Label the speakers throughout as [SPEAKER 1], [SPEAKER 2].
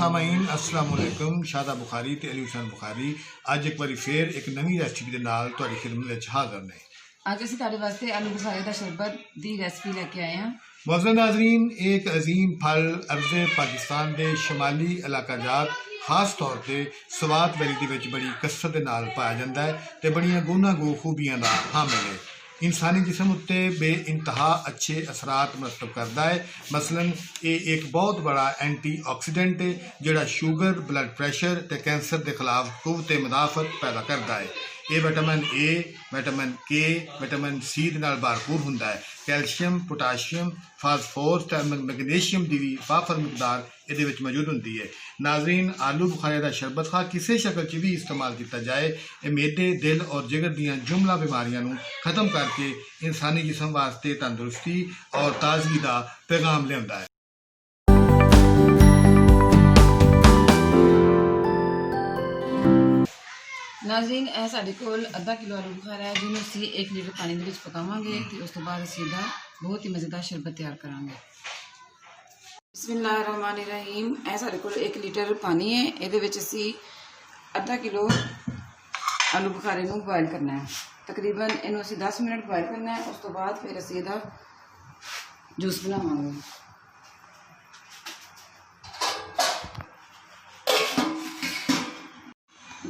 [SPEAKER 1] सामाईन अस्सलाम वालेकुम। शादा बुखारी ते अली हुसैन बुखारी अज एक बार फिर एक नवी रेसिपी के नाल तुहाडी खिदमत विच हाज़र ने।
[SPEAKER 2] अज असीं तुहाडे वास्ते आलू बुखारे का शरबत दी रेसिपी लेके आए हैं।
[SPEAKER 1] मोअज़्ज़ज़ नाज़रीन, एक अजीम फल अर्ज़े पाकिस्तान के शमाली इलाका जात खास तौर पर स्वात वैली विच बड़ी कसरत दे नाल पाया जाता है ते बड़ियां गुनागो खूबियां दा हामिल है। इंसानी जिसम उत्ते बे इंतहा अच्छे असरात मरतब करता है। मसलन ये एक बहुत बड़ा एंटी ऑक्सीडेंट है जिहड़ा शुगर, ब्लड प्रेशर ते कैंसर के खिलाफ कुव्वत मुदाफत पैदा करता है। ये विटामिन ए, विटामिन के, विटामिन सी दे नाल भरपूर हुंदा है। कैल्शियम, पोटाशियम, फास्फोरस ते मैग्नीशियम की भी वाफर मकदार ये मौजूद होंगी है। नाजरीन, आलू बुखारे का शरबत खा किसी शक्ल च भी इस्तेमाल किया जाए, ये मैदे, दिल और जिगर दियां जुमला बीमारियों को खत्म करके इंसानी जिसम वास्ते तंदुरुस्ती और ताजगी का पैगाम लियाता है।
[SPEAKER 2] नाज़रीन, यह साढ़े कोल आधा किलो आलू बुखारा है जिन्होंने असीं 1 लीटर पानी दे विच पकावांगे ते उस तो बाद असीं इहदा बहुत ही मज़ेदार शरबत तैयार करांगे। बिस्मिल्लाहिर्रहमानिर्रहीम। यह साढ़े कोल 1 लीटर पानी है, इहदे विच असीं आधा किलो आलू बुखारे नूं बॉयल करना है। तकरीबन इहनूं असीं 10 मिनट बॉयल करना है। उस तो बाद फिर असीं इहदा जूस बनावांगे।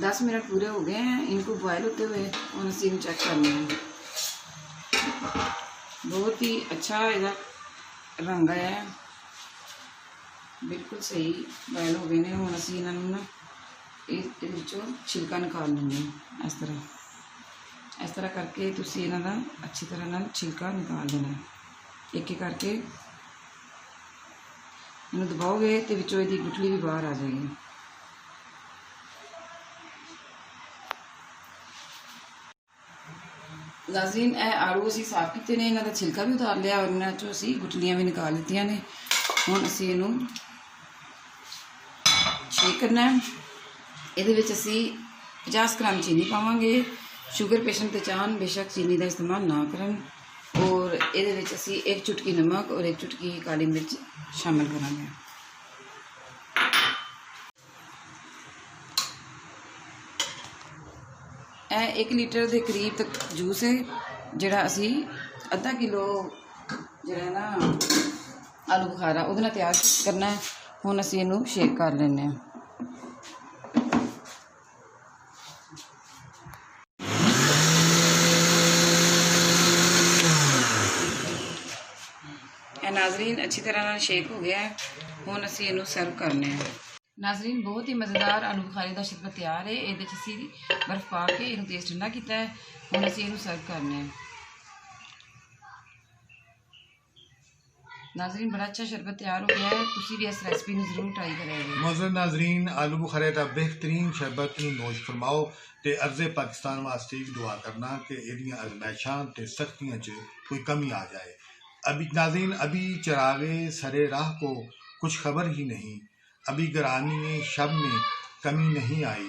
[SPEAKER 2] 10 मिनट पूरे हो गए हैं इनको बॉयल होते हुए, और असीं इन्हूं चेक करना है। बहुत ही अच्छा इसका रंग आया है, बिल्कुल सही बॉयल हो गए हैं। हुण असीं इन्हां नूं ना इहदे विचों छिलका निकाल लेंगे। इस तरह करके तुसीं इन्हां दा अच्छी तरह नाल छिलका निकाल देना है। एक एक करके इन्हूं दबाओगे तो विचों इहदी गुठली भी बाहर आ जाएगी। नाज़रीन, आलू असीं साफ किए ने, इन्हां दा छिलका भी उतार लिया और इन्हां चों असीं गुठलियां भी निकाल लित्तियां ने। हुण असीं इहनूं शेक करना है। इहदे विच असीं 50 ग्राम चीनी पावांगे। शुगर पेशेंट ते चाहन बेशक चीनी का इस्तेमाल ना करन। और इहदे विच असीं 1 चुटकी नमक और 1 चुटकी काली मिर्च शामिल करांगे। यह 1 लीटर के करीब तक जूस है जिहड़ा असीं आधा किलो जिहड़ा ना आलू बुखारा उहदे नाल तैयार करना है। हुण असीं इहनूं शेक कर लैंदे हां। नाज़रीन, अच्छी तरह नाल शेक हो गया है। हुण असीं इहनूं सर्व करने हैं। नाज़रीन, बहुत ही मज़ेदार आलू बुखारे का शरबत तैयार है। इहदे च असीं बर्फ पा के इहनूं तेज़ ठंडा किया है। हुण असीं इहनूं सर्व करने हैं। नाज़रीन, बड़ा अच्छा शरबत तैयार हो गया है। तुसीं भी इस रेसिपी में जरूर ट्राई करेंगे।
[SPEAKER 1] मोअज़्ज़ज़ नाज़रीन, आलू बुखारे का बेहतरीन शरबत नोश फरमाओ ते अर्ज़े पाकिस्तान वास्ते भी दुआ करना कि इहदियां आज़माइशां ते सख्तियां च कोई कमी आ जाए। अभी चरागे सरे राह को कुछ खबर ही नहीं, अभी गरानी शब में कमी नहीं आई,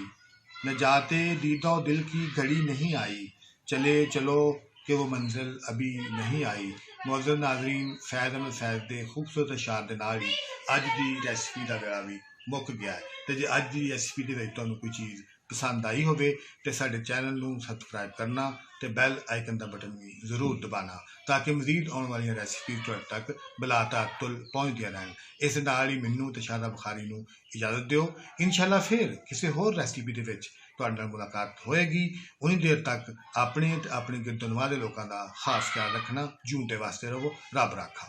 [SPEAKER 1] न जाते दीदो दिल की घड़ी नहीं आई, चले चलो कि वो मंजिल अभी नहीं आई। मोअज़्ज़ज़ नाज़रीन, फैज़ अहमद फैज़ के खूबसूरत अशार के नाल ही अज की रेसिपी का वेला भी मुक गया है। तो जे अज की रेसिपी के तुहानूं कोई चीज़ पसंद आई होवे तो साडे चैनल नूं सबसक्राइब करना ते बैल आइकन का बटन भी जरूर दबाना ताकि मजीद आने वाली रेसिपी तुहाडे तक बला तातुल पहुँचदियां रहन। इस नाल ही मैनूं ते शादा बुखारी नूं इजाजत दिओ। इंशाअल्लाह फिर किसी होर रेसिपी दे विच तुहाडे नाल मुलाकात होएगी। उन्नी देर तक अपने ते अपने गिरद नवां दे लोकां दा खास ख्याल रखना। जूते वास्ते रहो। रब राखा।